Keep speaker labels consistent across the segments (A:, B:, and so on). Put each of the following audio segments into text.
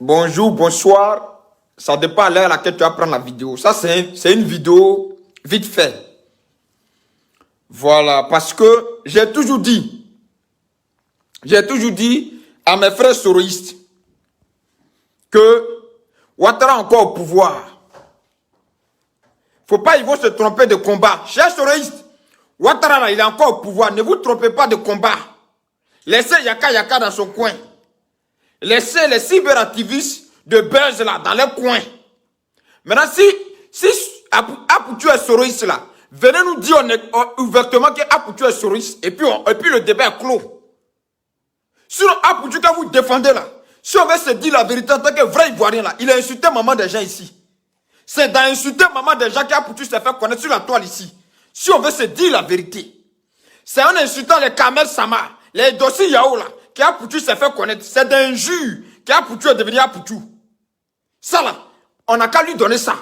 A: Bonjour, bonsoir. Ça dépend à l'heure à laquelle tu vas prendre la vidéo. Ça, c'est une vidéo vite fait. Voilà, parce que j'ai toujours dit à mes frères soroïstes que Ouattara encore au pouvoir. Faut pas, ils vont se tromper de combat. Chers soroïstes, Ouattara là, il est encore au pouvoir. Ne vous trompez pas de combat. Laissez Yaka Yaka dans son coin. Laissez les cyberactivistes de Buzz là, dans leur coin. Maintenant, si Apoutu est soroïste là, venez nous dire ouvertement que Apoutu est soroïste et puis le débat est clos. Sinon, Apoutu, quand vous défendez là, si on veut se dire la vérité en tant que vrai Ivoirien là, il a insulté maman des gens ici. C'est d'insulter maman des gens qu'Apoutu s'est fait connaître sur la toile ici. Si on veut se dire la vérité. C'est en insultant les Kamel Sama, les dossiers Yao là, qu'Apoutu s'est fait connaître. C'est d'injure qu'Apoutu est devenu Apoutu. Ça là, on n'a qu'à lui donner ça.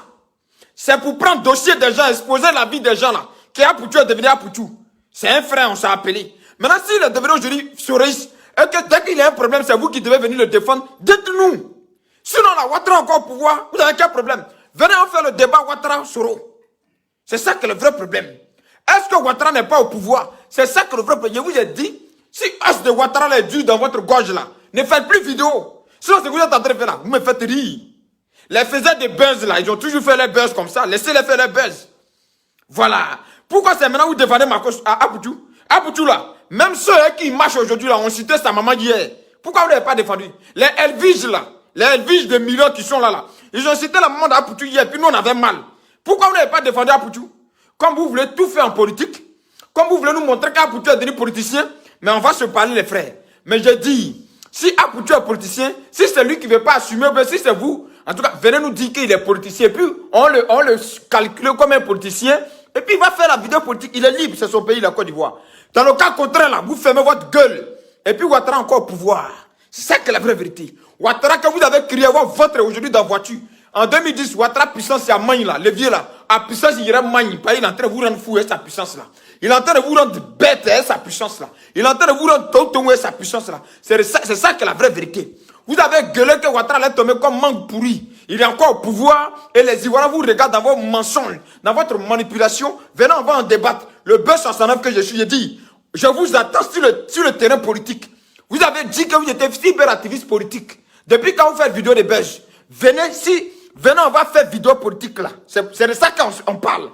A: C'est pour prendre dossier des gens, exposer la vie des gens là, qu'Apoutu est devenu Apoutu. C'est un frère, on s'est appelé. Maintenant, s'il est devenu aujourd'hui soroïste, et que dès qu'il y a un problème, c'est vous qui devez venir le défendre, dites-nous. Sinon, là, Ouattara encore au pouvoir, vous avez quel problème? Venez en faire le débat Ouattara-Soro. C'est ça que le vrai problème. Est-ce que Ouattara n'est pas au pouvoir? C'est ça que le vrai problème. Je vous ai dit, si os de Ouattara là est dur dans votre gorge là, ne faites plus vidéo. Sinon, ce que vous êtes en train de faire là, vous me faites rire. Les faiseurs de buzz là, ils ont toujours fait les buzz comme ça. Laissez-les faire les buzz. Voilà. Pourquoi c'est maintenant que vous défendez Apoutu? Apoutu là, même ceux qui marchent aujourd'hui là, ont cité sa maman hier. Pourquoi vous ne l'avez pas défendu? Les Elvige là, les Elvige de millions qui sont là, ils ont cité la maman d'Apoutu hier, puis nous on avait mal. Pourquoi vous n'avez pas défendu Apoutu? Comme vous voulez tout faire en politique, comme vous voulez nous montrer qu'Apoutu est devenu politicien, mais on va se parler les frères. Mais je dis, si Apoutu est politicien, si c'est lui qui ne veut pas assumer, ben si c'est vous, en tout cas, venez nous dire qu'il est politicien, puis on le calcule comme un politicien, et puis il va faire la vidéo politique, il est libre, c'est son pays, la Côte d'Ivoire. Dans le cas contraire, là, vous fermez votre gueule, et puis Ouattara encore au pouvoir. C'est ça que la vraie vérité. Ouattara, que vous avez crié votre aujourd'hui dans la voiture, en 2010, Ouattara puissance, c'est à Magne là, le vieux là, à puissance, il irait Magne, il est en train de vous rendre fou avec sa puissance là. Il est en train de vous rendre bête avec sa puissance là. Il est en train de vous rendre tonton avec sa puissance là. C'est ça que la vraie vérité. Vous avez gueulé que Ouattara allait tomber comme mangue pourri. Il est encore au pouvoir et les Ivoiriens vous regardent dans vos mensonges, dans votre manipulation. Venez, on va en débattre. Le buzz 69 que je suis, j'ai dit, je vous attends sur le terrain politique. Vous avez dit que vous étiez cyberactiviste politique. Depuis quand vous faites vidéo de buzz, venez, on va faire vidéo politique là. C'est de ça qu'on parle.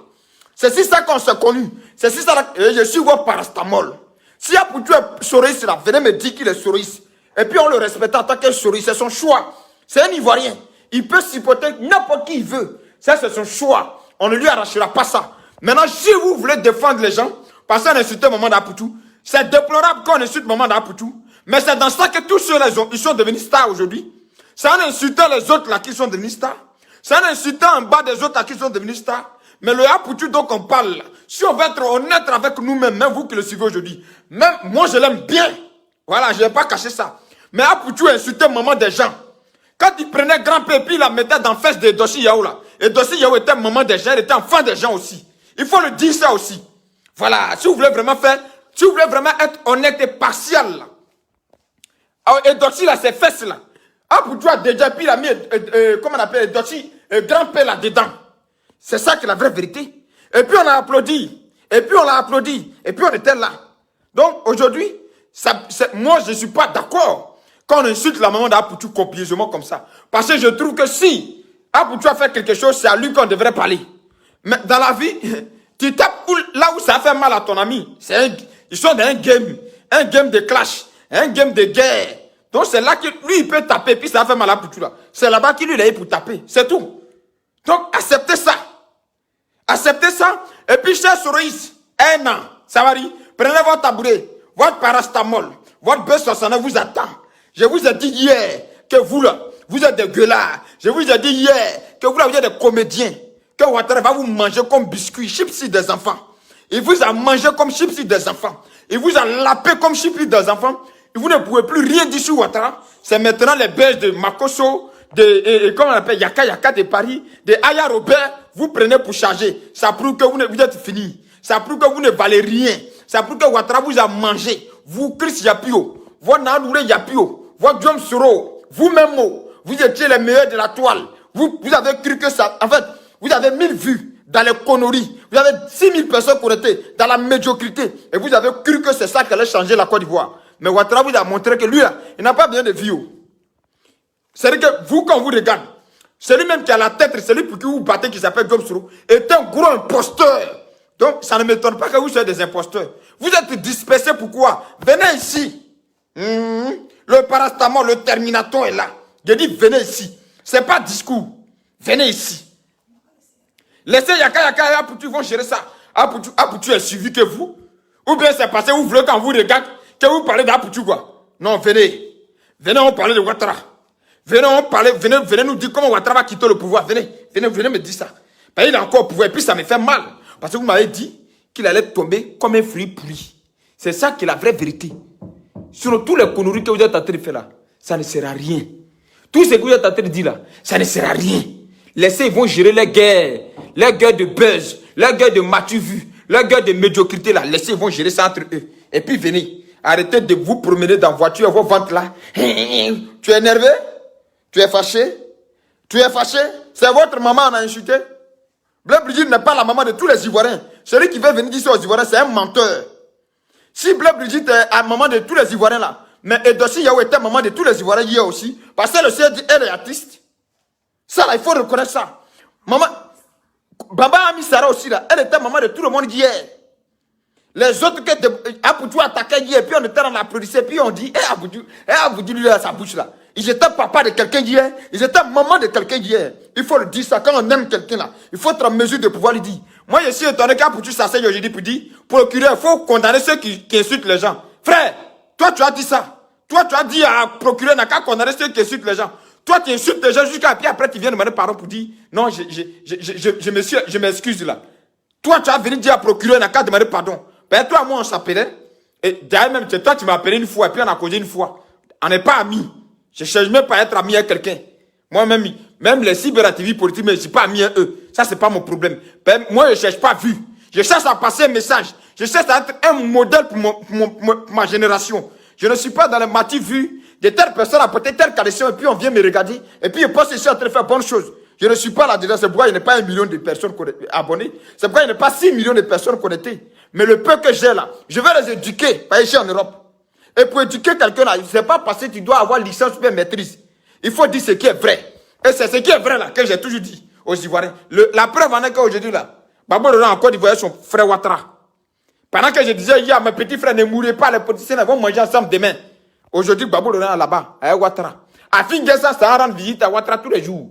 A: C'est si ça qu'on s'est connu. C'est si ça je suis votre parastamol. Si Apoutu est soroïste là, venez me dire qu'il est soroïste. Et puis on le respecte en tant que soroïste. C'est son choix. C'est un Ivoirien. Il peut supporter n'importe qui il veut. Ça, c'est son choix. On ne lui arrachera pas ça. Maintenant, si vous voulez défendre les gens, parce qu'on insulte Maman d'Apoutu, c'est déplorable qu'on insulte Maman d'Apoutu. Mais c'est dans ça que tous ceux-là, ils sont devenus stars aujourd'hui. C'est en insultant les autres là qui sont devenus stars. C'est en insultant en bas des autres là qui sont devenus stars. Mais le Apoutu dont on parle, si on veut être honnête avec nous-mêmes, même vous qui le suivez aujourd'hui, même moi je l'aime bien. Voilà, je ne vais pas cacher ça. Mais Apoutu insultait maman des gens. Quand il prenait grand-père, puis il la mettait dans la fesse de Dossi Yao là. Et Dossi Yao était maman des gens, elle était enfant des gens aussi. Il faut le dire ça aussi. Voilà, si vous voulez vraiment être honnête et partial là. Et Dossi là, ses fesses là. Apoutu a déjà, puis il a mis, comment on appelle, Dossi, grand-père là dedans. C'est ça qui est la vraie vérité. Et puis on a applaudi. Et puis on l'a applaudi. Et puis on était là. Donc aujourd'hui, moi je ne suis pas d'accord quand on insulte la maman d'Apoutu copieusement comme ça. Parce que je trouve que si Apoutu a fait quelque chose, c'est à lui qu'on devrait parler. Mais dans la vie, tu tapes là où ça fait mal à ton ami. Ils sont dans un game de clash, un game de guerre. Donc c'est là que lui il peut taper, puis ça fait mal à Apoutu là. C'est là-bas qu'il lui a eu pour taper. C'est tout. Donc acceptez ça. Acceptez ça. Et puis, chers soroïstes, un an, ça va dire, prenez votre tabouret, votre parastamol, votre B69 vous attend. Je vous ai dit hier que vous là, vous êtes des gueulards. Je vous ai dit hier que vous là, vous êtes des comédiens. Que Ouattara va vous manger comme biscuits, chips des enfants. Il vous a mangé comme chips des enfants. Il vous a lapé comme chips des enfants. Et vous ne pouvez plus rien dire sur Ouattara. C'est maintenant les bêches de Makoso, comment on appelle, Yaka Yaka de Paris, de Aya Robert, vous prenez pour charger. Ça prouve que vous êtes fini. Ça prouve que vous ne valez rien. Ça prouve que Ouattara vous a mangé. Vous, Chris Yapio, votre Nanoure Yapio, votre John Soro, vous-même, vous étiez les meilleurs de la toile. Vous avez cru que ça... En fait, vous avez 1000 vues dans les conneries. Vous avez 6000 personnes connectées dans la médiocrité. Et vous avez cru que c'est ça qui allait changer la Côte d'Ivoire. Mais Ouattara vous a montré que lui, là, il n'a pas besoin de vues. C'est-à-dire que vous, quand vous regardez, celui-même qui a la tête, celui pour qui vous battez, qui s'appelle Job Soro, est un gros imposteur. Donc, ça ne m'étonne pas que vous soyez des imposteurs. Vous êtes dispersés, pourquoi? Venez ici. Le parastamol, le terminaton est là. Je dis, venez ici. Ce n'est pas discours. Venez ici. Laissez Yaka et Apoutu vont gérer ça. Apoutu est suivi que vous. Ou bien c'est passé, vous voulez quand vous regardez, que vous parlez d'Apoutu quoi. Non, venez. Venez, on parle de Ouattara. Venez, venez nous dire comment Ouattara va quitter le pouvoir. Venez me dire ça. Parce qu'il a encore au pouvoir. Et puis ça me fait mal. Parce que vous m'avez dit qu'il allait tomber comme un fruit pourri. C'est ça qui est la vraie vérité. Sur tous les conneries que vous êtes en train de faire là, ça ne sert à rien. Tout ce que vous êtes en train de dire là, ça ne sert à rien. Laissez, ils vont gérer les guerres de buzz, les guerres de matu-vu, les guerres de médiocrité là. Laissez, ils vont gérer ça entre eux. Et puis venez, arrêtez de vous promener dans la voiture, vos ventres là. Tu es énervé? Tu es fâché? Tu es fâché? C'est votre maman on a insulté? Blaise Brigitte n'est pas la maman de tous les Ivoiriens. Celui qui veut venir dire ça aux Ivoiriens, c'est un menteur. Si Blaise Brigitte est la maman de tous les Ivoiriens là, mais Edossi Yao était maman de tous les Ivoiriens hier aussi, parce que le Seigneur dit, elle est artiste. Ça là, il faut reconnaître ça. Maman, Baba Ami Sarah aussi là, elle était maman de tout le monde hier. Les autres qui Apoutou attaquaient hier, puis on était dans la production, puis on dit, Apoutou lui a sa bouche là. Ils étaient papa de quelqu'un d'hier, ils étaient maman de quelqu'un d'hier. Il faut le dire ça, quand on aime quelqu'un là, il faut être en mesure de pouvoir lui dire. Moi je suis étonné qu'Apoutou s'asseye aujourd'hui pour dire, procureur, il faut condamner ceux qui insultent les gens. Frère, toi tu as dit ça. Toi tu as dit à procureur, n'a qu'à condamner ceux qui insultent les gens. Toi tu insultes les gens jusqu'à puis après tu viens demander pardon pour dire, non je m'excuse là. Toi tu as venu dire à procureur, n'a qu'à demander pardon. Ben toi moi on s'appelait, et d'ailleurs même toi tu m'as appelé une fois, et puis on a causé une fois. On n'est pas amis. Je ne cherche même pas à être ami avec quelqu'un. Moi-même, même les cyberactivistes politiques, mais je ne suis pas ami avec eux. Ça, ce n'est pas mon problème. Ben, moi, je ne cherche pas vu. Je cherche à passer un message. Je cherche à être un modèle pour ma génération. Je ne suis pas dans le mati vu de telle personne a porté telle qualification et puis on vient me regarder. Et puis je pense que je suis en train de faire bonne chose. Je ne suis pas là-dedans. C'est pourquoi il n'y a pas 1 million de personnes abonnées. C'est pourquoi il n'y a pas 6 millions de personnes connectées. Mais le peu que j'ai là, je vais les éduquer. Pas ici en Europe. Et pour éduquer quelqu'un là, ce n'est pas parce que tu dois avoir licence ou maîtrise. Il faut dire ce qui est vrai. Et c'est ce qui est vrai là que j'ai toujours dit aux Ivoiriens. La preuve en est qu'aujourd'hui là, Babo Laurent a encore divorcé son frère Ouattara. Pendant que je disais hier, mes petits frères ne mourrez pas, les politiciens vont manger ensemble demain. Aujourd'hui, Babo Laurent est là-bas, à Ouattara. Afin Guessa, ça rend visite à Ouattara tous les jours.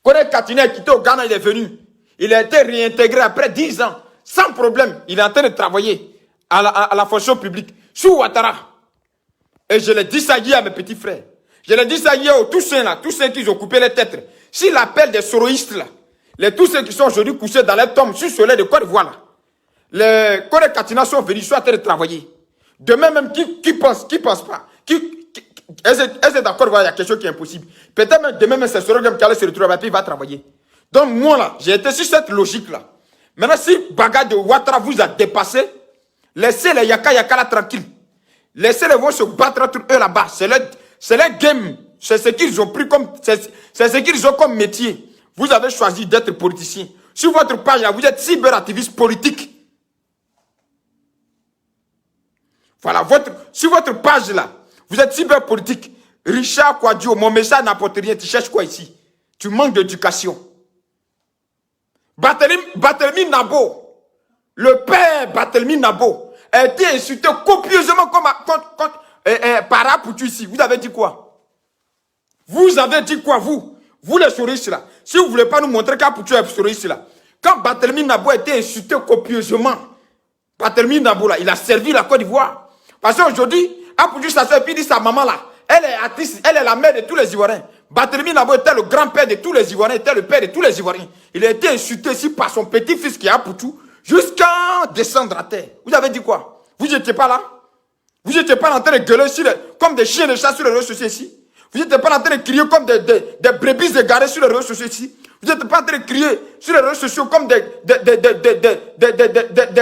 A: Kone Katine est quitté au Ghana, il est venu. Il a été réintégré après 10 ans, sans problème. Il est en train de travailler à la fonction publique, sous Ouattara. Et je l'ai dit ça hier à mes petits frères. Je l'ai dit ça hier aux Toussiens là, tous ceux qui ont coupé les têtes. Si l'appel des soroïstes là, tous ceux qui sont aujourd'hui couchés dans les tombes sur le soleil de Côte d'Ivoire là, les Kone Katina sont venus, sont en train de travailler. Demain même, qui pense pas? Est-ce d'accord, il y a quelque chose qui est impossible? Peut-être même demain même, c'est Sorogem qui allait se retrouver et puis il va travailler. Donc moi là, j'ai été sur cette logique là. Maintenant, si bagarre de Ouattara vous a dépassé, laissez les Yaka là tranquilles. Laissez-les vont se battre entre eux là-bas. C'est leur game. C'est ce qu'ils ont pris comme, c'est ce qu'ils ont comme métier. Vous avez choisi d'être politicien. Sur votre page là, vous êtes cyberactiviste politique. Voilà, sur votre page là, vous êtes cyberpolitique. Richard Kouadio, mon message n'apporte rien. Tu cherches quoi ici? Tu manques d'éducation. Barthélemy Nabo, le père Barthélemy Nabo, a été insulté copieusement par Apoutu ici. Vous avez dit quoi? Vous avez dit quoi, vous les souristes là? Si vous ne voulez pas nous montrer qu'Apoutu est souriste là, quand Barthélemy Nabo a été insulté copieusement, Barthélemy Nabo là, il a servi la Côte d'Ivoire. Parce qu'aujourd'hui, Apoutu s'assoit et puis dit sa maman là, elle est artiste, elle est la mère de tous les Ivoiriens. Barthélemy Nabo était le grand-père de tous les Ivoiriens, était le père de tous les Ivoiriens. Il a été insulté ici par son petit-fils qui est Apoutu, jusqu'à descendre à terre. Vous avez dit quoi? Vous n'étiez pas là? Vous n'étiez pas en train de gueuler comme des chiens de chasse sur les réseaux sociaux ici? Vous n'étiez pas en train de crier comme des brebis égarées sur les réseaux sociaux ici? Vous n'êtes pas en train de crier sur les réseaux sociaux comme des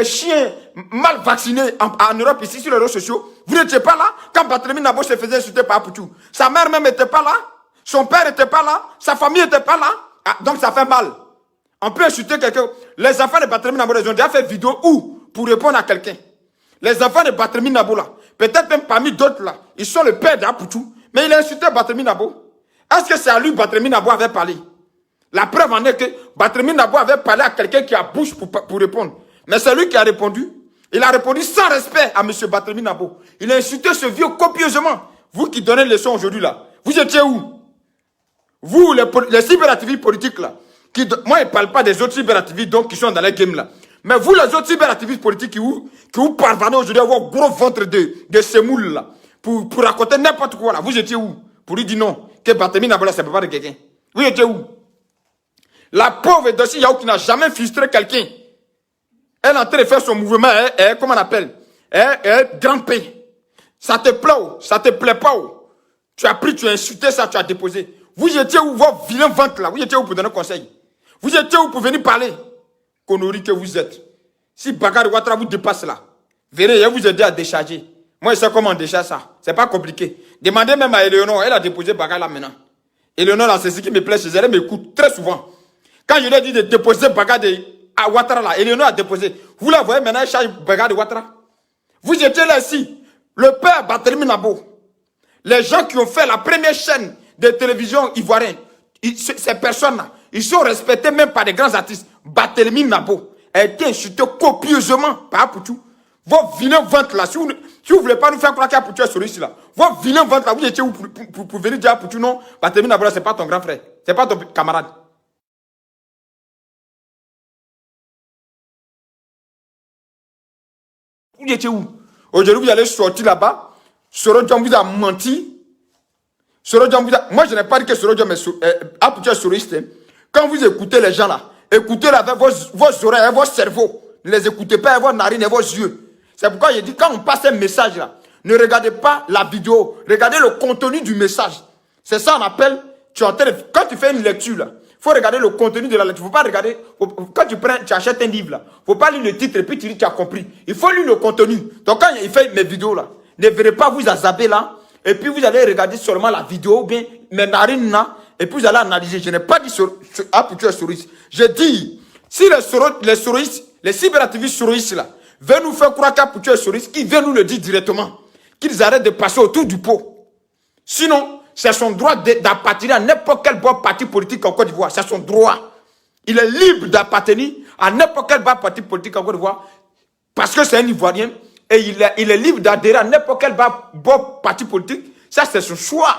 A: chiens mal vaccinés en Europe, ici, sur les réseaux sociaux. Vous n'étiez pas là quand Barthélemy Nabo se faisait insulter par Apoutou. Sa mère même n'était pas là. Son père n'était pas là. Sa famille n'était pas là. Ah, donc ça fait mal. On peut insulter quelqu'un. Les enfants de Barthélemy Nabo, ils ont déjà fait vidéo où pour répondre à quelqu'un. Les enfants de Barthélemy Nabo, là, peut-être même parmi d'autres, là, ils sont le père d'Apoutou. Mais il a insulté Barthélemy Nabo. Est-ce que c'est à lui Barthélemy Nabo avait parlé? La preuve en est que Barthélemy Nabo avait parlé à quelqu'un qui a bouche pour répondre. Mais c'est lui qui a répondu. Il a répondu sans respect à M. Barthélemy Nabo. Il a insulté ce vieux copieusement. Vous qui donnez les leçons aujourd'hui là, vous étiez où? Vous, les cyberactivistes politiques là, moi je ne parle pas des autres cyberactivistes donc, qui sont dans les games là. Mais vous les autres cyberactivistes politiques qui vous parvenez aujourd'hui à avoir gros ventre de semoule là, pour raconter n'importe quoi là, vous étiez où? Pour lui dire non, que Barthélemy Nabo là, c'est pas de quelqu'un. Vous étiez où? La pauvre Dossi Yao qui n'a jamais frustré quelqu'un. Elle est en train de faire son mouvement, comment on appelle? Grand P. Ça te plaît ou? Ça te plaît pas ou? Tu as pris, tu as insulté ça, tu as déposé. Vous étiez où, vos vilains ventres là? Vous étiez où pour donner conseil? Vous étiez où pour venir parler? Connerie que vous êtes. Si Bakary Ouattara vous dépasse là, verrez, il va vous aider à décharger. Moi, je sais comment on décharge ça. C'est pas compliqué. Demandez même à Eleonore, elle a déposé Bakary là maintenant. Eleonore là, c'est ce qui me plaît chez elle, elle m'écoute très souvent. Quand je lui ai dit de déposer Bakary à Ouattara là, Eleonore a déposé. Vous la voyez maintenant, elle charge Bakary Ouattara. Vous étiez là ici, le père Barthélemy Nabo. Les gens qui ont fait la première chaîne de télévision ivoirienne, ces personnes-là, ils sont respectés même par des grands artistes. Barthélemy Nabo a été insulté copieusement par Apoutou. Vos vilains ventres là, si vous ne voulez pas nous faire croire qu'Apoutou est sur ici là, vos vilains ventres là, vous étiez où pour venir dire à Apoutou non, Barthélemy Nabo là, c'est pas ton grand frère, c'est pas ton camarade. Vous étiez où? Aujourd'hui, vous allez sortir là-bas. Sorodjan vous a menti. Moi, je n'ai pas dit que Sorodjan est souriste. Quand vous écoutez les gens là, écoutez-les avec vos oreilles et vos cerveaux. Ne les écoutez pas avec vos narines et vos yeux. C'est pourquoi je dis, quand on passe un message là, ne regardez pas la vidéo. Regardez le contenu du message. C'est ça qu'on appelle, quand tu fais une lecture là, il faut regarder le contenu de la lecture. Il ne faut pas regarder, quand tu achètes un livre là, il ne faut pas lire le titre et puis tu dis tu as compris. Il faut lire le contenu. Donc quand il fait mes vidéos là, ne verrez pas vous azzaber là, et puis vous allez regarder seulement la vidéo, ou bien mes narines là, et puis vous allez analyser. Je n'ai pas dit Apoutou souris. Je dis, si les souris, les cyberactivistes souris là, veulent nous faire croire qu'Apoutou est souris, qu'ils viennent nous le dire directement. Qu'ils arrêtent de passer autour du pot. Sinon, c'est son droit d'appartenir à n'importe quel bon parti politique en Côte d'Ivoire. C'est son droit. Il est libre d'appartenir à n'importe quel bon parti politique en Côte d'Ivoire parce que c'est un Ivoirien et il est libre d'adhérer à n'importe quel bon parti politique. Ça, c'est son choix.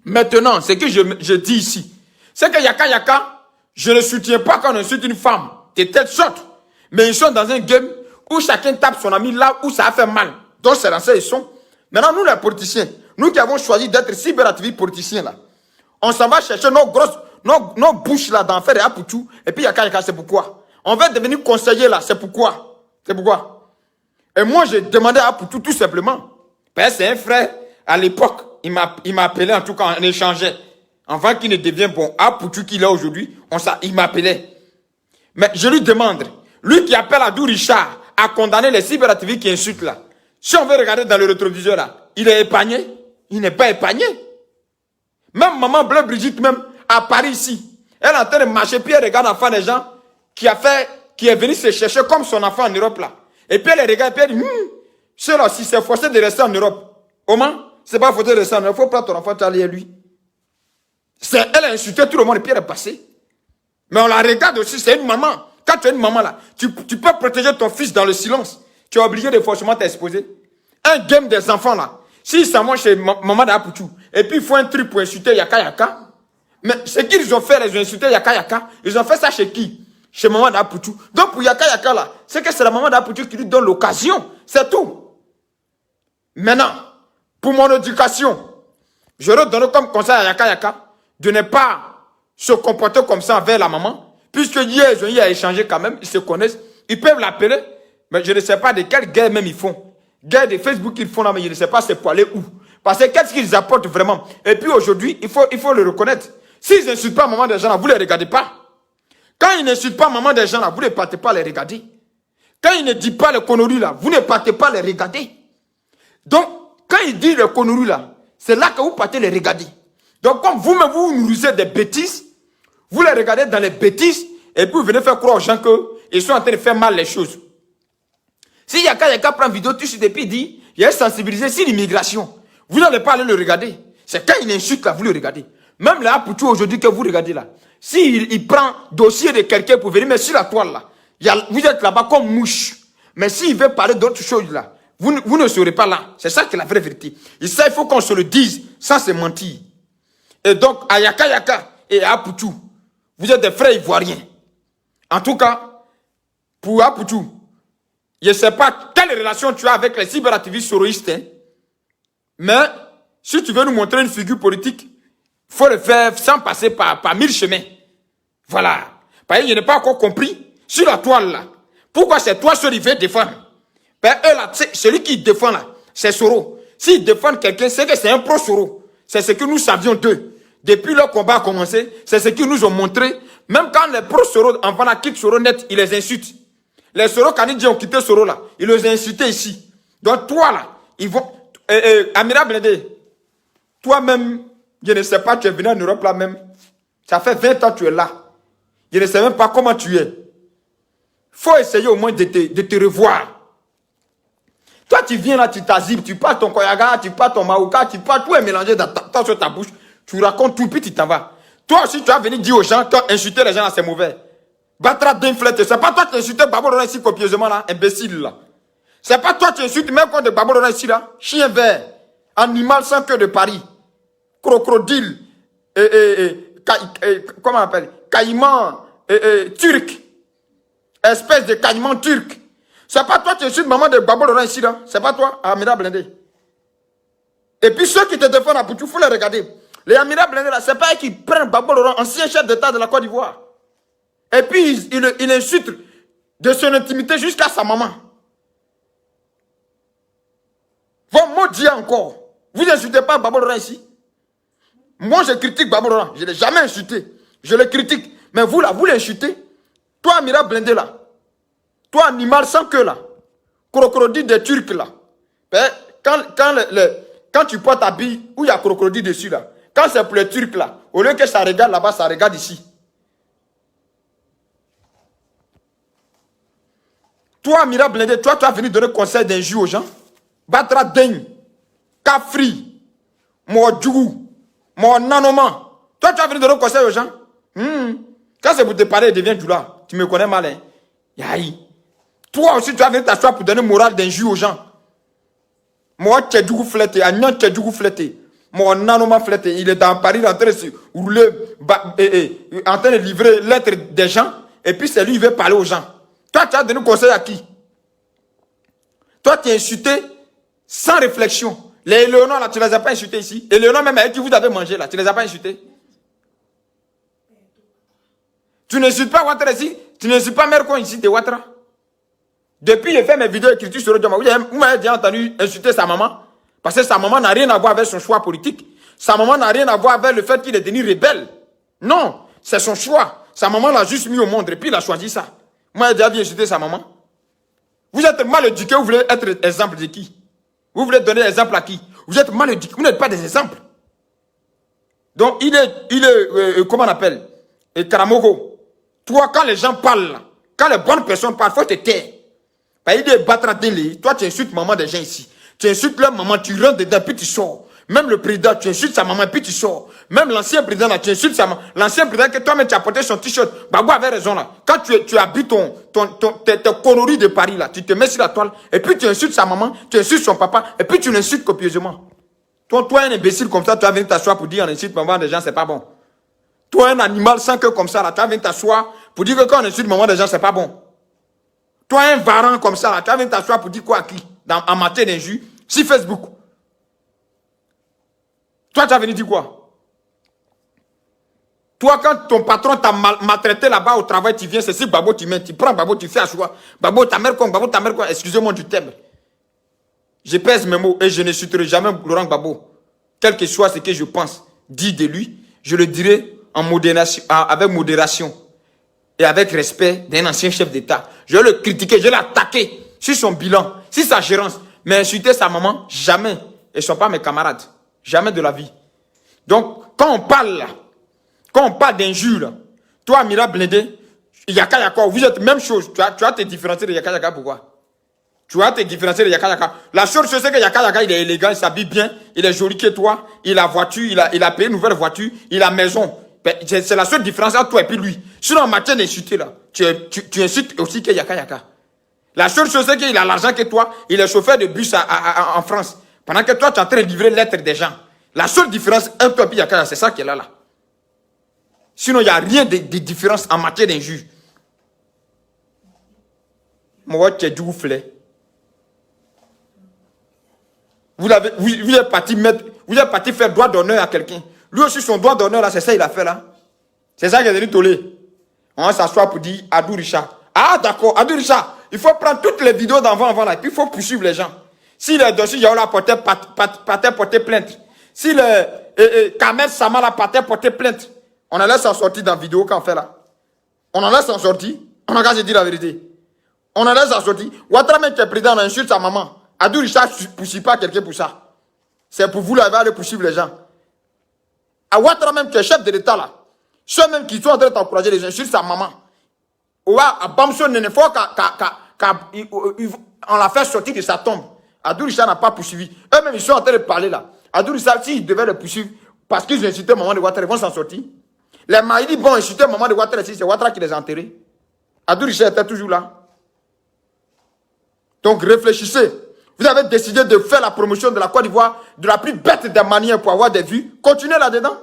A: Maintenant, ce que je dis ici, c'est que Yaka, je ne soutiens pas quand on insulte une femme de telle sorte. Mais ils sont dans un game où chacun tape son ami là où ça a fait mal. Donc, c'est dans ça ils sont. Maintenant, nous, les politiciens, nous qui avons choisi d'être cyberactivistes politiciens là, on s'en va chercher nos bouches là d'en faire des Apoutou. Et puis Yaka, c'est pourquoi. On va devenir conseiller là, c'est pourquoi. C'est pourquoi. Et moi, j'ai demandé à Apoutou tout simplement. Ben, c'est un frère, à l'époque, il m'a appelé en tout cas, on échangeait. Avant qu'il ne devienne bon, Apoutou qu'il est aujourd'hui, il m'appelait. Mais je lui demande, lui qui appelle Abdou Richard à condamner les cyberactivistes qui insultent là, si on veut regarder dans le rétroviseur là, il est épargné. Il n'est pas épargné. Même maman Bleu Brigitte, même à Paris ici, elle est en train de marcher, puis elle regarde l'enfant des gens qui est venu se chercher comme son enfant en Europe là. Et puis elle regarde, et puis elle dit, ceux-là aussi, c'est forcé de rester en Europe. Comment? C'est pas forcé de rester en Europe. Il faut prendre ton enfant, tu aller à lui. Elle a insulté tout le monde et puis elle est passée. Mais on la regarde aussi, c'est une maman. Quand tu es une maman là, tu peux protéger ton fils dans le silence. Tu es obligé de forcément t'exposer. Un game des enfants là. Si ça moi chez maman d'Apoutou, et puis il faut un truc pour insulter Yaka. Mais ce qu'ils ont fait, ils ont insulté Yaka. Ils ont fait ça chez qui? Chez maman d'Apoutou. Donc pour Yaka là, c'est que c'est la maman d'Apoutou qui lui donne l'occasion. C'est tout. Maintenant, pour mon éducation, je leur donne comme conseil à Yaka de ne pas se comporter comme ça envers la maman. Puisque hier, ils ont eu à échanger quand même, ils se connaissent. Ils peuvent l'appeler, mais je ne sais pas de quelle guerre même ils font. Guerre de Facebook qu'ils font là, mais je ne sais pas c'est pour aller où. Parce que qu'est-ce qu'ils apportent vraiment? Et puis aujourd'hui, il faut le reconnaître. S'ils n'insultent pas maman des gens là, vous ne les regardez pas. Quand ils n'insultent pas maman des gens là, vous ne partez pas les regarder. Quand il ne dit pas les conneries là, vous ne partez pas les regarder. Donc, quand il dit les conneries là, c'est là que vous partez les regarder. Donc, comme vous-même vous nourrissez des bêtises, vous les regardez dans les bêtises, et puis vous venez faire croire aux gens qu'ils sont en train de faire mal les choses. Si Yaka prend vidéo tout de suite et puis il dit, il est sensibilisé sur l'immigration, vous n'allez pas aller le regarder. C'est quand il insulte là, vous le regardez. Même là, pour tout aujourd'hui que vous regardez là, s'il prend dossier de quelqu'un pour venir mettre sur la toile là, vous êtes là-bas comme mouche. Mais s'il veut parler d'autres choses là, vous ne serez pas là. C'est ça qui est la vraie vérité. Et ça, il faut qu'on se le dise sans se mentir. Et donc, à Yaka et à Aputu, vous êtes des frères ivoiriens. En tout cas, pour Aputu, je ne sais pas quelle relation tu as avec les cyberactivistes soroïstes, hein, mais si tu veux nous montrer une figure politique, il faut le faire sans passer par 1000 chemins. Voilà. Parce que je n'ai pas encore compris, sur la toile là, pourquoi c'est toi celui qui veut défendre. Ben, eux là, celui qui défend là, c'est Soro. S'ils défendent quelqu'un, c'est que c'est un pro-Soro. C'est ce que nous savions d'eux. Depuis leur combat a commencé, c'est ce qu'ils nous ont montré. Même quand les pro-Soro, enfants là, quittent Soro net, ils les insultent. Les Soro Canadiens ont quitté Soro là, ils les ont insultés ici. Donc toi là, ils vont... Amira Blindé, toi-même, je ne sais pas, tu es venu en Europe là même. Ça fait 20 ans que tu es là. Je ne sais même pas comment tu es. Il faut essayer au moins de te revoir. Toi, tu viens là, tu t'azibes, tu parles ton koyaga, tu parles ton maouka, tu parles, tout est mélangé dans ta bouche. Tu racontes tout, puis tu t'en vas. Toi aussi, tu vas venir dire aux gens, quand insulter les gens là, c'est mauvais. Batra d'inflette. C'est pas toi qui insultes Babo Laurent ici copieusement là, imbécile là. C'est pas toi qui insultes même quand de Babo Laurent ici là, chien vert, animal sans queue de Paris, crocodile, comment on appelle, caïman, turc, espèce de caïman turc. C'est pas toi qui insultes maman de Babo Laurent ici là, c'est pas toi, Amira Blindé. Et puis ceux qui te défendent à Poutou, il faut les regarder. Les Amira Blindé là, c'est pas eux qui prennent Babo Laurent, ancien chef d'État de la Côte d'Ivoire. Et puis, il insulte de son intimité jusqu'à sa maman. Vos mots disent encore. Vous n'insultez pas Babo Laurent ici. Moi, je critique Babo Laurent. Je ne l'ai jamais insulté. Je le critique. Mais vous, là, vous l'insultez. Toi, Amira Blindé, là. Toi, animal sans queue, là. Crocodile des Turcs, là. Quand tu portes ta bille, où il y a crocodile dessus, là. Quand c'est pour les Turcs, là, au lieu que ça regarde là-bas, ça regarde ici. Toi, Amira Blindé, toi, tu as venu donner conseil d'injure aux gens. Batra Deng, Kafri, Modjou, Nanoma. Toi, tu as venu donner conseil aux gens. Quand c'est pour te parler, devient du là. Tu me connais mal, hein. Yahi. Toi aussi, tu as venu t'asseoir pour donner morale d'injure aux gens. Moi, Tchedjougou fletté, Agnan Tchedjougou fletté. Mon Nanoma fletté. Il est dans Paris en train de se rouler, en train de livrer lettres des gens. Et puis, c'est lui qui veut parler aux gens. Toi, tu as donné conseil à qui? Toi, tu es insulté sans réflexion. Les Léonard, là, tu ne les as pas insultés ici. Et Léonard, même avec qui vous avez mangé, là, tu ne les as pas insultés. Tu n'insultes pas Ouattara ici. Tu n'insultes pas Mercon ici de Ouattara. Depuis, j'ai fait mes vidéos écrites sur le Djama. Vous m'avez déjà entendu insulter sa maman. Parce que sa maman n'a rien à voir avec son choix politique. Sa maman n'a rien à voir avec le fait qu'il est devenu rebelle. Non, c'est son choix. Sa maman l'a juste mis au monde et puis il a choisi ça. Moi, j'ai déjà dit insulter sa maman. Vous êtes mal éduqué, vous voulez être exemple de qui? Vous voulez donner exemple à qui? Vous êtes mal éduqué, vous n'êtes pas des exemples. Donc, il est comment on appelle? Et Karamoko. Toi, quand les gens parlent, quand les bonnes personnes parlent, il faut te taire. Il est battre à télé. Toi, tu insultes maman des gens ici. Tu insultes leur maman, tu rentres dedans, puis tu sors. Même le président, tu insultes sa maman, puis tu sors. Même l'ancien président, là, tu insultes sa maman. L'ancien président, que toi-même, tu as porté son t-shirt. Babou avait raison, là. Quand tu habites tes conneries de Paris, là, tu te mets sur la toile, et puis tu insultes sa maman, tu insultes son papa, et puis tu l'insultes copieusement. Toi, un imbécile comme ça, tu vas venir t'asseoir pour dire on insulte maman des gens, c'est pas bon. Toi, un animal sans queue comme ça, là, tu vas venir t'asseoir pour dire que quand on insulte maman des gens, c'est pas bon. Toi, un varan comme ça, là, tu vas venir t'asseoir pour dire quoi à qui? En matière d'injure, sur Facebook. Toi, tu as venu dire quoi? Toi, quand ton patron t'a maltraité là-bas au travail, tu viens, c'est si Babo, tu mets, tu prends Babo, tu fais asseoir. Babo, ta mère quoi, excusez-moi du thème. Je pèse mes mots et je ne citerai jamais Laurent Gbagbo. Quel que soit ce que je pense, dit de lui, je le dirai en modération, avec modération. et avec respect d'un ancien chef d'État. Je vais le critiquer, je vais l'attaquer sur son bilan, sur sa gérance. Mais insulter sa maman, jamais. Ils ne sont pas mes camarades. Jamais de la vie. Donc, quand on parle là, quand on parle d'injures, toi, Mira Blindé, Yaka Yaka, vous êtes même chose. Tu vas te différencier de Yaka Yaka, pourquoi? Tu vas te différencier de Yaka Yaka. La seule chose, c'est que Yaka Yaka, il est élégant, il s'habille bien, il est joli que toi, il a voiture, il a payé une nouvelle voiture, il a maison. C'est la seule différence entre toi et puis lui. Sinon, en matière d'insulter, là, tu insultes aussi que Yaka Yaka. La seule chose, c'est qu'il a l'argent que toi, il est chauffeur de bus en France. Pendant que toi, tu es en train de livrer lettres des gens. La seule différence entre toi et Yaka Yaka, c'est ça qui est là. Sinon, il n'y a rien de différence en matière d'injure. Moi, tu es du ouflet. Vous êtes parti faire droit d'honneur à quelqu'un. Lui aussi, son droit d'honneur, là, c'est ça qu'il a fait là. C'est ça qu'il est venu toller. On va s'asseoir pour dire Adou Richard. Ah, d'accord, Adou Richard, il faut prendre toutes les vidéos d'avant là, et puis il faut poursuivre les gens. Si le dossier Yaoula portait plainte, si le Kamel Samala portait plainte, on allait s'en sortir dans la vidéo qu'on fait là. On en laisse s'en sortir. On a qu'à se dire la vérité. On en laisse s'en sortir. Ouattara qui est président, on insulte sa maman. Adou Richard ne poursuit pas quelqu'un pour ça. C'est pour vous là, il va aller poursuivre les gens. À Ouattara même qui est chef de l'État là. Ceux même qui sont en train d'encourager les insultes sa maman. À Bamson, on l'a fait sortir de sa tombe. Adou Richard n'a pas poursuivi. Eux-mêmes, ils sont en train de parler là. Adou Richard, s'ils devaient le poursuivre parce qu'ils ont insulté maman de Ouattara, ils vont s'en sortir. Les Maïdis vont insulter maman de Ouattara, c'est Ouattara qui les a enterrés. Adou Richard était toujours là. Donc réfléchissez. Vous avez décidé de faire la promotion de la Côte d'Ivoire de la plus bête des manières pour avoir des vues. Continuez là-dedans.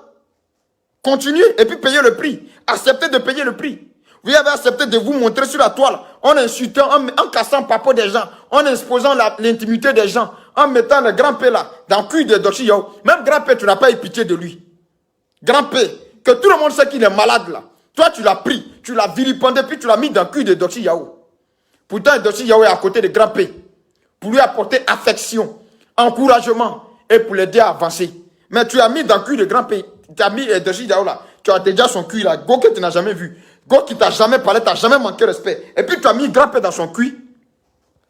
A: Continuez et puis payez le prix. Acceptez de payer le prix. Vous avez accepté de vous montrer sur la toile en insultant, en cassant le papo des gens, en exposant l'intimité des gens, en mettant le grand-père là, dans le cul de Dochi Yao. Même grand-père, tu n'as pas eu pitié de lui. Grand-père, que tout le monde sait qu'il est malade là. Toi, tu l'as pris, tu l'as vilipendé, puis tu l'as mis dans le cul de Dochi Yao. Pourtant, Dochi Yao est à côté de grand-père. Pour lui apporter affection, encouragement et pour l'aider à avancer. Mais tu as mis dans le cul de grand-père, tu as mis Dochi Yao là, tu as déjà son cul là, go que tu n'as jamais vu. Go qui t'a jamais parlé, t'as jamais manqué respect. Et puis tu as mis grand-père dans son cul.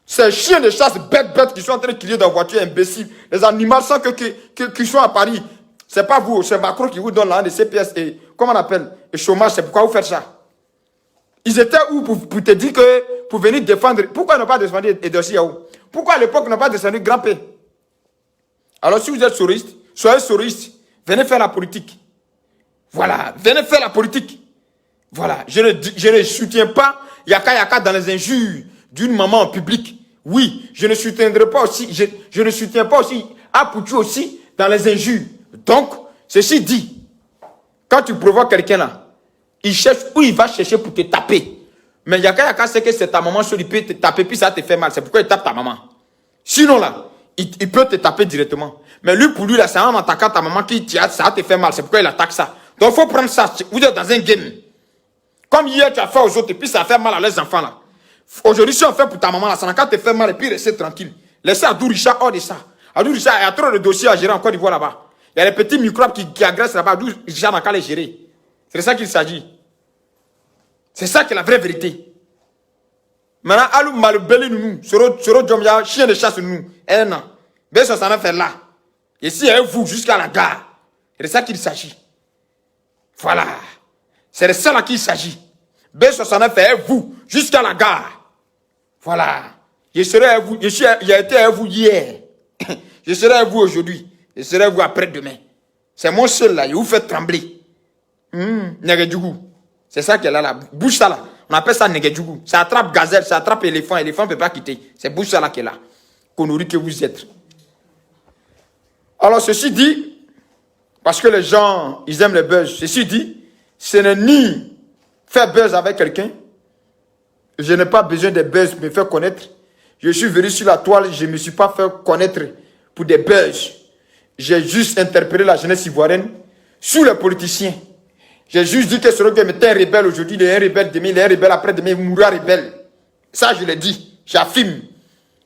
A: Ces chiens de chasse bêtes qui sont en train de crier dans la voiture, imbéciles. Les animaux sans qui sont à Paris. C'est pas vous, c'est Macron qui vous donne là des CPS et, comment on appelle, le chômage, c'est pourquoi vous faites ça. Ils étaient où pour te dire que, pour venir défendre, pourquoi ils n'ont pas défendu Edossi Yao? Pourquoi à l'époque ils n'ont pas défendu grand-père? Alors si vous êtes soriste, soyez soriste, venez faire la politique. Voilà, venez faire la politique. Voilà, je ne soutiens pas Yaka Yaka dans les injures d'une maman en public. Oui, je ne soutiendrai pas aussi, je ne soutiens pas aussi Apoutou aussi dans les injures. Donc, ceci dit, quand tu provoques quelqu'un là, il cherche où il va chercher pour te taper. Mais Yaka Yaka sait que c'est ta maman, il peut te taper, puis ça te fait mal. C'est pourquoi il tape ta maman. Sinon là, il peut te taper directement. Mais lui, pour lui là, c'est en attaquant ta maman qui ça te fait mal. C'est pourquoi il attaque ça. Donc, il faut prendre ça. Vous êtes dans un game. Comme hier, tu as fait aux autres et puis ça fait mal à les enfants là. Aujourd'hui, si on fait pour ta maman là, ça n'a qu'à te faire mal et puis rester tranquille. Laissez Adou Richard hors de ça. Adou Richard, il y a trop de dossiers à gérer en Côte d'Ivoire là-bas. Il y a les petits microbes qui agressent là-bas. Adou Richard n'a qu'à les gérer. C'est de ça qu'il s'agit. C'est ça qui est la vraie vérité. Maintenant, Alou Malbeli nous, Soro Djomya, chien de chasse nous, un an. Ben ça s'en a fait là. Et si elle vous jusqu'à la gare. C'est de ça qu'il s'agit. Voilà. C'est de ça là qu'il s'agit. B69 est vous jusqu'à la gare. Voilà. Je serai à vous. J'ai été à vous hier. Je serai à vous aujourd'hui. Je serai à vous après-demain. C'est mon seul là. Il vous fait trembler. Negedjougou. C'est ça qu'elle a là. Bouge ça là. On appelle ça Negedjougou. Ça attrape gazelle, ça attrape éléphant. Éléphant ne peut pas quitter. C'est bouge ça là qu'elle a. Connerie que vous êtes. Alors ceci dit, parce que les gens, ils aiment les buzz. Ceci dit, ce n'est ni faire buzz avec quelqu'un. Je n'ai pas besoin de buzz pour me faire connaître. Je suis venu sur la toile, je ne me suis pas fait connaître pour des buzz. J'ai juste interpellé la jeunesse ivoirienne sous les politiciens. J'ai juste dit que ce gars était un rebelle aujourd'hui, il est un rebelle demain, il est un rebelle après-demain, il mourra rebelle. Ça, je l'ai dit, j'affirme.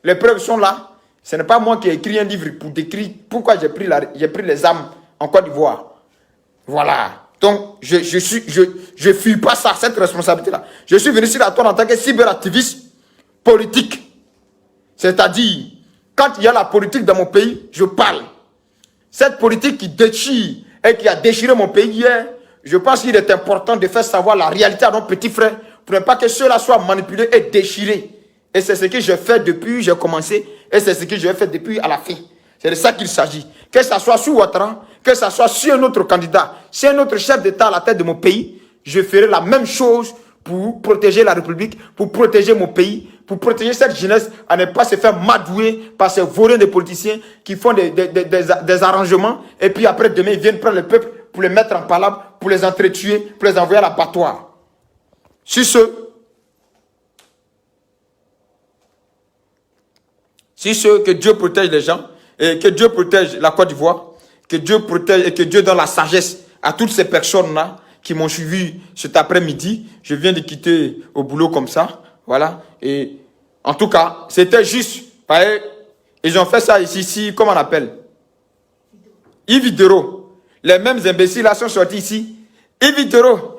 A: Les preuves sont là. Ce n'est pas moi qui ai écrit un livre pour décrire pourquoi j'ai pris les armes en Côte d'Ivoire. Voilà. Donc, je fuis pas ça, cette responsabilité-là. Je suis venu sur la toile en tant que cyberactiviste politique. C'est-à-dire, quand il y a la politique dans mon pays, je parle. Cette politique qui déchire et qui a déchiré mon pays hier, je pense qu'il est important de faire savoir la réalité à nos petits frères pour ne pas que ceux-là soient manipulés et déchirés. Et c'est ce que j'ai fait depuis que j'ai commencé et c'est ce que je vais faire depuis à la fin. C'est de ça qu'il s'agit. Que ce soit sur Ouattara, que ce soit sur un autre candidat, si un autre chef d'État à la tête de mon pays, je ferai la même chose pour protéger la République, pour protéger mon pays, pour protéger cette jeunesse à ne pas se faire madouer par ces vauriens de politiciens qui font des arrangements et puis après demain ils viennent prendre le peuple pour les mettre en palabre, pour les entretuer, pour les envoyer à l'abattoir. Sur ce, que Dieu protège les gens et que Dieu protège la Côte d'Ivoire, que Dieu protège et que Dieu donne la sagesse à toutes ces personnes-là qui m'ont suivi cet après-midi. Je viens de quitter au boulot comme ça. Voilà. Et en tout cas, c'était juste. Ils ont fait ça ici, comment on appelle? Ividero. Les mêmes imbéciles là sont sortis ici. Ividero.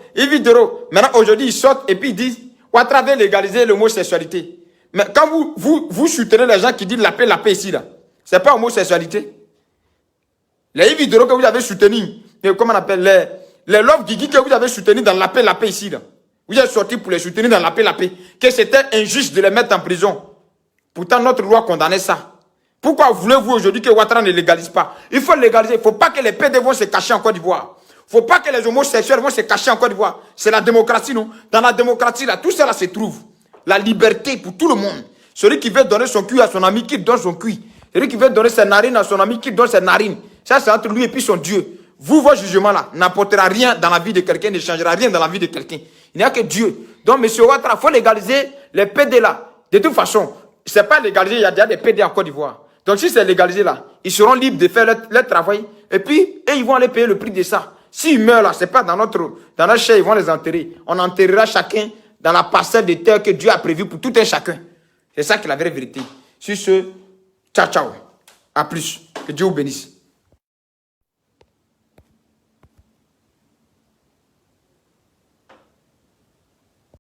A: Maintenant, aujourd'hui, ils sortent et puis ils disent, Ouattara veut légaliser l'homosexualité. Mais quand vous soutenez les gens qui disent la paix ici, là, c'est pas homosexualité. Les Ividero que vous avez soutenus, comment on appelle, les Love Guigui que vous avez soutenus dans la paix ici, là. Vous êtes sortis pour les soutenir dans la paix, que c'était injuste de les mettre en prison. Pourtant, notre loi condamnait ça. Pourquoi voulez-vous aujourd'hui que Ouattara ne légalise pas? Il faut légaliser. Il ne faut pas que les PD vont se cacher en Côte d'Ivoire. Il ne faut pas que les homosexuels vont se cacher en Côte d'Ivoire. C'est la démocratie, non? Dans la démocratie, là, tout cela se trouve. La liberté pour tout le monde. Celui qui veut donner son cul à son ami, qui donne son cul. Celui qui veut donner ses narines à son ami, qui donne ses narines. Ça, c'est entre lui et puis son Dieu. Vous, votre jugement-là, n'apportera rien dans la vie de quelqu'un, ne changera rien dans la vie de quelqu'un. Il n'y a que Dieu. Donc, M. Ouattara, il faut légaliser les PD là. De toute façon, ce n'est pas légalisé, il y a déjà des PD en Côte d'Ivoire. Donc, si c'est légalisé là, ils seront libres de faire leur travail. Et puis, ils vont aller payer le prix de ça. S'ils meurent là, ce n'est pas dans notre chair, ils vont les enterrer. On enterrera chacun dans la parcelle de terre que Dieu a prévue pour tout un chacun. C'est ça qui est la vraie vérité. Sur ce, ciao, ciao. À plus. Que Dieu vous bénisse.